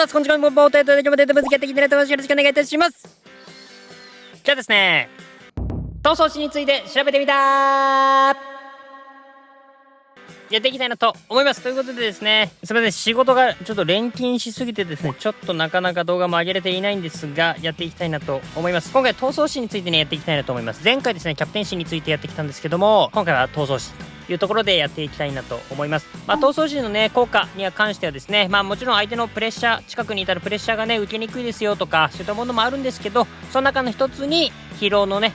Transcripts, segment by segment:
です。こんにちは。もう冒頭で今日もデータ分析やっていきたいと思います。よろしくお願いいたします。じゃあですね、逃走史について調べてみたやっていきたいなと思います。ということでですね、すみません、仕事がちょっと連勤しすぎてですね、ちょっとなかなか動画も上げれていないんですが、やっていきたいなと思います。今回逃走史についてね、やっていきたいなと思います。前回ですね、キャプテン史についてやってきたんですけども、今回は逃走史というところでやっていきたいなと思います。逃走史のね、効果には関してはですね、もちろん相手のプレッシャー、近くにいたらプレッシャーがね、受けにくいですよとか、そういったものもあるんですけど、その中の一つに疲労のね、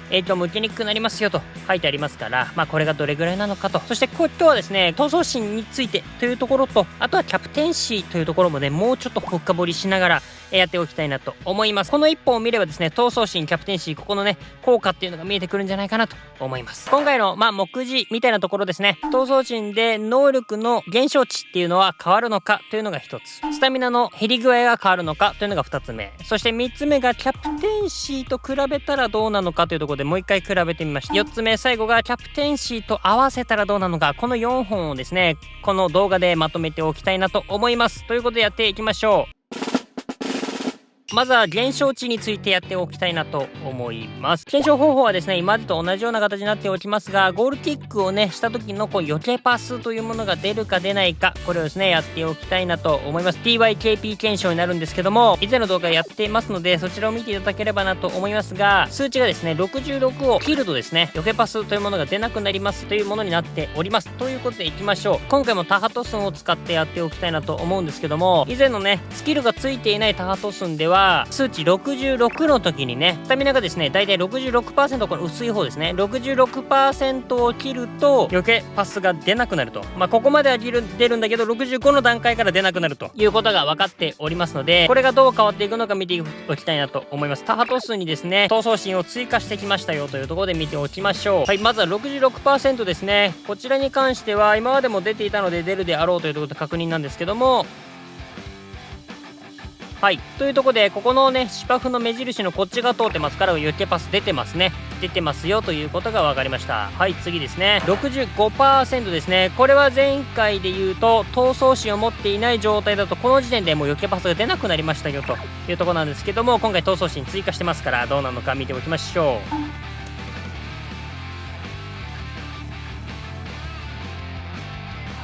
影響も受けにくくなりますよと書いてありますから、これがどれぐらいなのかと、そして今日はですね、闘争心についてというところと、あとはキャプテンシーというところもね、もうちょっと深掘りしながらやっておきたいなと思います。この一本を見ればですね、闘争心、キャプテンシー、ここのね、効果っていうのが見えてくるんじゃないかなと思います。今回の目次みたいなところですね、闘争心で能力の減少値っていうのは変わるのかというのが一つ、スタミナの減り具合が変わるのかというのが二つ目、そして三つ目がキャプテンシーと比べたらどうなのかというところでもう一回比べてみました。4つ目、最後がキャプテンシーと合わせたらどうなのか、この4本をですね、この動画でまとめておきたいなと思います。ということでやっていきましょう。まずは減少値についてやっておきたいなと思います。検証方法はですね、今までと同じような形になっておきますが、ゴールキックをね、した時の余計パスというものが出るか出ないか、これをですね、やっておきたいなと思います。TYKP 検証になるんですけども、以前の動画やっていますので、そちらを見ていただければなと思いますが、数値がですね、66を切るとですね、余計パスというものが出なくなりますというものになっております。ということでいきましょう。今回もタハトスンを使ってやっておきたいなと思うんですけども、以前のね、スキルがついていないタハトスンでは、数値66の時にね、スタミナがですね、だいたい 66%、この薄い方ですね、66% を切ると余計パスが出なくなると。ここまでは出るんだけど、65の段階から出なくなるということが分かっておりますので、これがどう変わっていくのか見ておきたいなと思います。タハト数にですね、闘争心を追加してきましたよというところで見ておきましょう。はい、まずは 66% ですね。こちらに関しては今までも出ていたので出るであろうというところで確認なんですけども、はい、というところでここのね、芝生の目印のこっちが通ってますから余計パス出てますね、出てますよということが分かりました。はい、次ですね、 65% ですね。これは前回で言うと闘争心を持っていない状態だとこの時点でもう余計パスが出なくなりましたよというところなんですけども、今回闘争心追加してますからどうなのか見ておきましょう。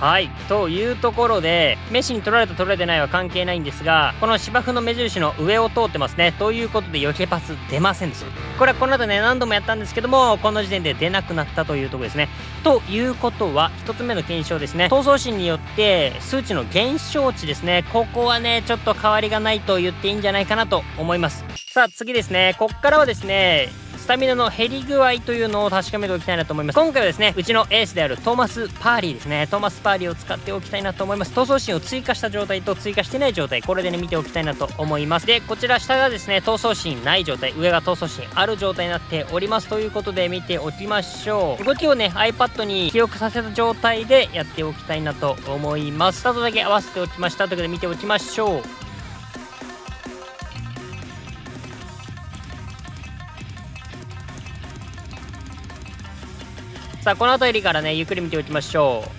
はい、というところで、メッシに取られた取られてないは関係ないんですが、この芝生の目印の上を通ってますね。ということで余計パス出ませんでした。これはこの後ね、何度もやったんですけども、この時点で出なくなったというところですね。ということは、一つ目の検証ですね。闘争心によって数値の減少値ですね。ここはね、ちょっと変わりがないと言っていいんじゃないかなと思います。さあ次ですね、こっからはですね、スタミナの減り具合というのを確かめておきたいなと思います。今回はですね、うちのエースであるトーマス・パーリーですね、トーマス・パーリーを使っておきたいなと思います。闘争心を追加した状態と追加してない状態、これでね見ておきたいなと思います。でこちら下がですね、闘争心ない状態、上が闘争心ある状態になっておりますということで見ておきましょう。動きをね iPad に記憶させた状態でやっておきたいなと思います。スタートだけ合わせておきましたということで見ておきましょう。さあこの辺りからねゆっくり見ておきましょう。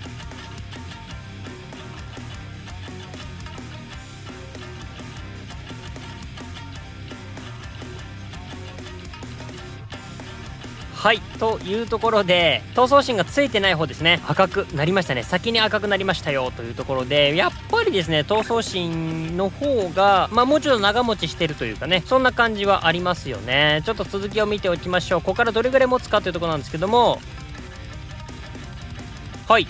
はいというところで、闘争心がついてない方ですね、赤くなりましたね。先に赤くなりましたよというところで、やっぱりですね闘争心の方がもうちょっと長持ちしてるというかね、そんな感じはありますよね。ちょっと続きを見ておきましょう。ここからどれぐらい持つかというところなんですけども、はい、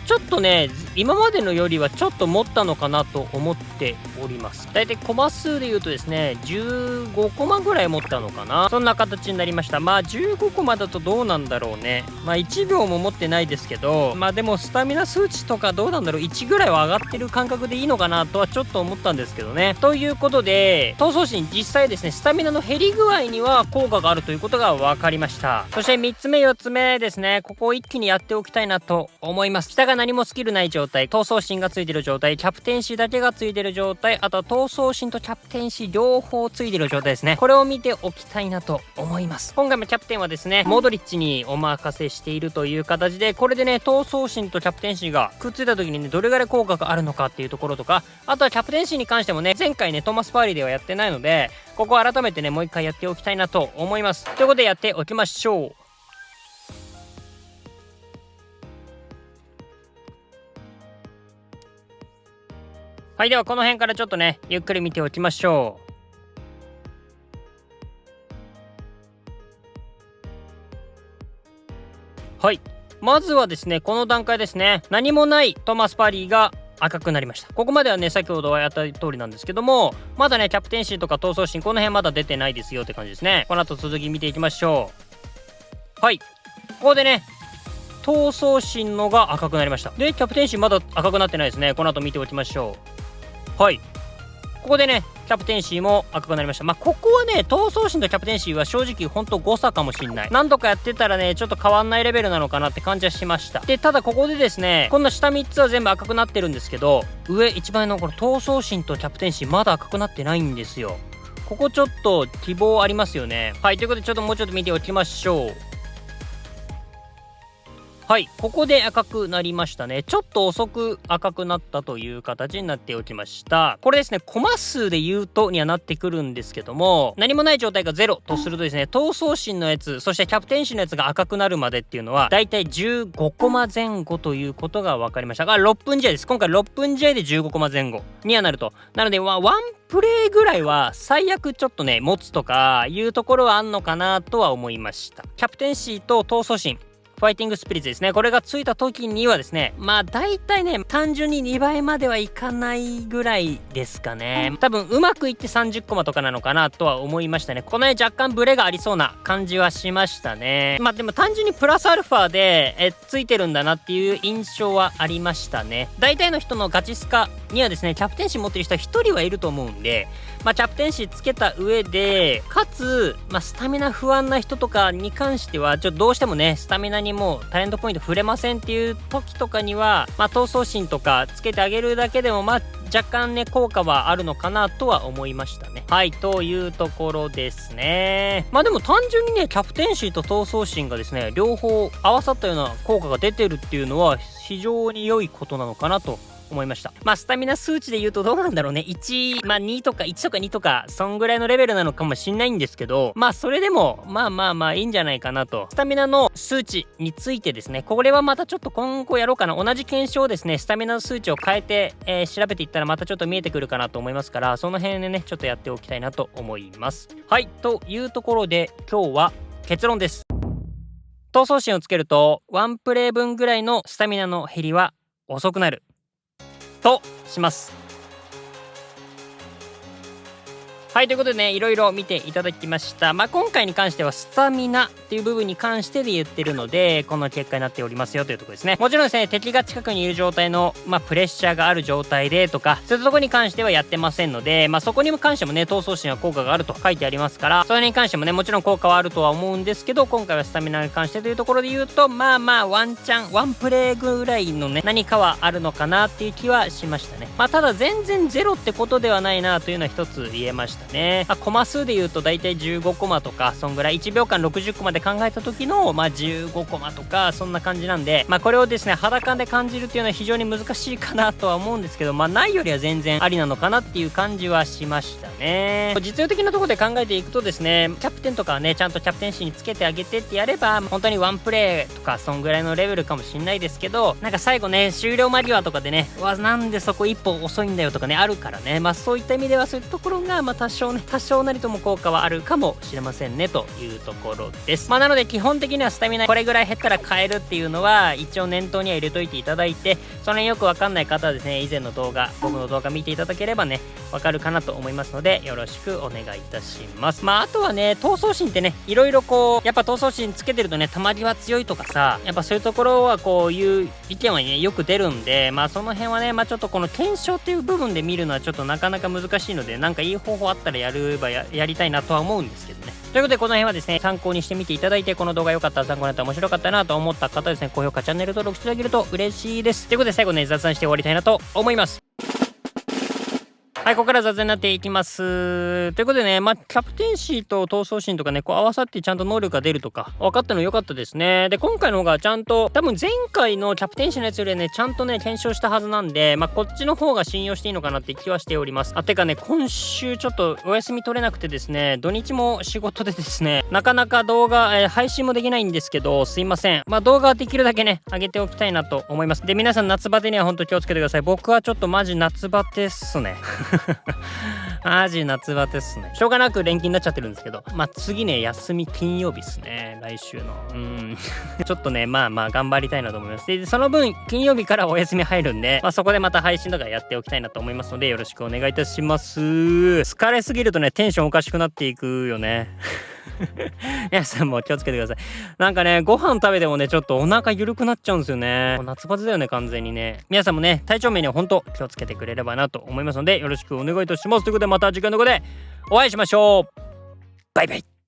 ちょっとね今までのよりはちょっと持ったのかなと思っております。だいたいコマ数で言うとですね、15コマぐらい持ったのかな、そんな形になりました。15コマだとどうなんだろうね。1秒も持ってないですけど、でもスタミナ数値とかどうなんだろう、1ぐらいは上がってる感覚でいいのかなとはちょっと思ったんですけどね。ということで闘争心実際ですね、スタミナの減り具合には効果があるということが分かりました。そして3つ目4つ目ですね、ここを一気にやっておきたいなと思います。下が何もスキルない状状態、闘争心がついてる状態、キャプテンシーだけがついてる状態、あとは闘争心とキャプテンシー両方ついてる状態ですね。これを見ておきたいなと思います。今回もキャプテンはですね、モドリッチにお任せしているという形で、これでね、闘争心とキャプテンシーがくっついた時にね、どれぐらい効果があるのかっていうところとか、あとはキャプテンシーに関してもね、前回ね、トーマス・パーリーではやってないので、ここ改めてね、もう一回やっておきたいなと思います。ということでやっておきましょう。はい、ではこの辺からちょっとね、ゆっくり見ておきましょう。はい。まずはですね、この段階ですね、何もないトーマス・パーリーが赤くなりました。ここまではね、先ほどはやった通りなんですけども、まだね、キャプテンシーとか闘争心、この辺まだ出てないですよって感じですね。この後続き見ていきましょう。はい。ここでね、闘争心のが赤くなりました。で、キャプテンシーまだ赤くなってないですね。この後見ておきましょう。はい。ここでね、キャプテンシーも赤くなりました。ここはね、闘争心とキャプテンシーは正直ほんと誤差かもしんない。何度かやってたらね、ちょっと変わんないレベルなのかなって感じはしました。で、ただここでですね、こんな下3つは全部赤くなってるんですけど、上一番のこの闘争心とキャプテンシーまだ赤くなってないんですよ。ここちょっと希望ありますよね。はい、ということでもうちょっと見ておきましょう。はい、ここで赤くなりましたね。ちょっと遅く赤くなったという形になっておきました。これですね、コマ数で言うとにはなってくるんですけども、何もない状態が0とするとですね、闘争心のやつ、そしてキャプテンシーのやつが赤くなるまでっていうのは、だいたい15コマ前後ということが分かりました。6分試合です。今回6分試合で15コマ前後にはなると。なので、ワンプレイぐらいは最悪ちょっとね、持つとかいうところはあんのかなとは思いました。キャプテンシーと闘争心、ファイティングスピリッツですね。これがついた時にはですね、大体ね、単純に2倍まではいかないぐらいですかね。多分うまくいって30コマとかなのかなとは思いましたね。この辺若干ブレがありそうな感じはしましたね。でも単純にプラスアルファでついてるんだなっていう印象はありましたね。大体の人のガチスカにはですね、キャプテンシー持ってる人は1人はいると思うんで、キャプテンシーつけた上で、かつ、スタミナ不安な人とかに関しては、ちょっとどうしてもね、スタミナにもうタレントポイント触れませんっていう時とかには、闘争心とかつけてあげるだけでも、若干ね、効果はあるのかなとは思いましたね。はい、というところですね。でも単純にね、キャプテンシーと闘争心がですね、両方合わさったような効果が出てるっていうのは、非常に良いことなのかなと思いました。スタミナ数値で言うとどうなんだろうね。1、2とか1とか2とか、そんぐらいのレベルなのかもしんないんですけど、それでも、いいんじゃないかなと。スタミナの数値についてですね、これはまたちょっと今後やろうかな。同じ検証をですね、スタミナの数値を変えて、調べていったらまたちょっと見えてくるかなと思いますから、その辺でね、ちょっとやっておきたいなと思います。はい、というところで、今日は結論です。闘争心をつけると、1プレイ分ぐらいのスタミナの減りは遅くなる。とします。はい、ということでね、いろいろ見ていただきました。今回に関してはスタミナっていう部分に関してで言ってるので、この結果になっておりますよというところですね。もちろんですね、敵が近くにいる状態の、プレッシャーがある状態でとか、そういったところに関してはやってませんので、そこに関してもね、闘争心は効果があると書いてありますから、それに関してもね、もちろん効果はあるとは思うんですけど、今回はスタミナに関してというところで言うと、ワンチャン、ワンプレイぐらいのね、何かはあるのかなっていう気はしましたね。ただ全然ゼロってことではないなというのは一つ言えましたね。コマ数で言うと大体15コマとか、そんぐらい1秒間60コマで考えた時の、15コマとか、そんな感じなんで、これをですね、肌感で感じるっていうのは非常に難しいかなとは思うんですけど、ないよりは全然ありなのかなっていう感じはしましたね。実用的なところで考えていくとですね、キャプテンとかはね、ちゃんとキャプテンシーにつけてあげてってやれば、本当にワンプレイとか、そんぐらいのレベルかもしんないですけど、最後ね、終了間際とかでね、なんでそこ一歩遅いんだよとかね、あるからね、そういった意味ではそういうところが、多少なりとも効果はあるかもしれませんねというところです。なので基本的にはスタミナこれぐらい減ったら変えるっていうのは一応念頭には入れといていただいて、その辺よくわかんない方はですね、以前の動画、僕の動画見ていただければね、わかるかなと思いますので、よろしくお願いいたします。あとはね、闘争心ってね、いろいろやっぱ闘争心つけてるとね、たまりは強いとかさ、やっぱそういうところはいう意見はね、よく出るんで、その辺はね、ちょっとこの検証っていう部分で見るのはちょっとなかなか難しいので、いい方法あっったらやりたいなとは思うんですけどね。ということでこの辺はですね、参考にしてみていただいて、この動画良かったら参考になったら面白かったなと思った方はですね、高評価、チャンネル登録していただけると嬉しいです。ということで最後ね、雑談して終わりたいなと思います。はい、ここから雑談になっていきます。ということでね、キャプテンシーと闘争心とかね、こう合わさってちゃんと能力が出るとか、分かったの良かったですね。で、今回の方がちゃんと、多分前回のキャプテンシーのやつよりね、ちゃんとね、検証したはずなんで、こっちの方が信用していいのかなって気はしております。てかね、今週ちょっとお休み取れなくてですね、土日も仕事でですね、なかなか動画、配信もできないんですけど、すいません。動画はできるだけね、上げておきたいなと思います。で、皆さん夏バテには本当気をつけてください。僕はちょっとマジ夏バテっすね。マジ夏バテっすね。しょうがなく連勤になっちゃってるんですけど、次ね、休み金曜日っすね。来週の。ちょっとね、頑張りたいなと思います。で、その分、金曜日からお休み入るんで、そこでまた配信とかやっておきたいなと思いますので、よろしくお願いいたします。疲れすぎるとね、テンションおかしくなっていくよね。皆さんも気をつけてください。なんかね、ご飯食べてもね、ちょっとお腹緩くなっちゃうんですよね。夏バテだよね、完全にね。皆さんもね、体調面には本当気をつけてくれればなと思いますので、よろしくお願いいたします。ということで、また次回の動画でお会いしましょう。バイバイ。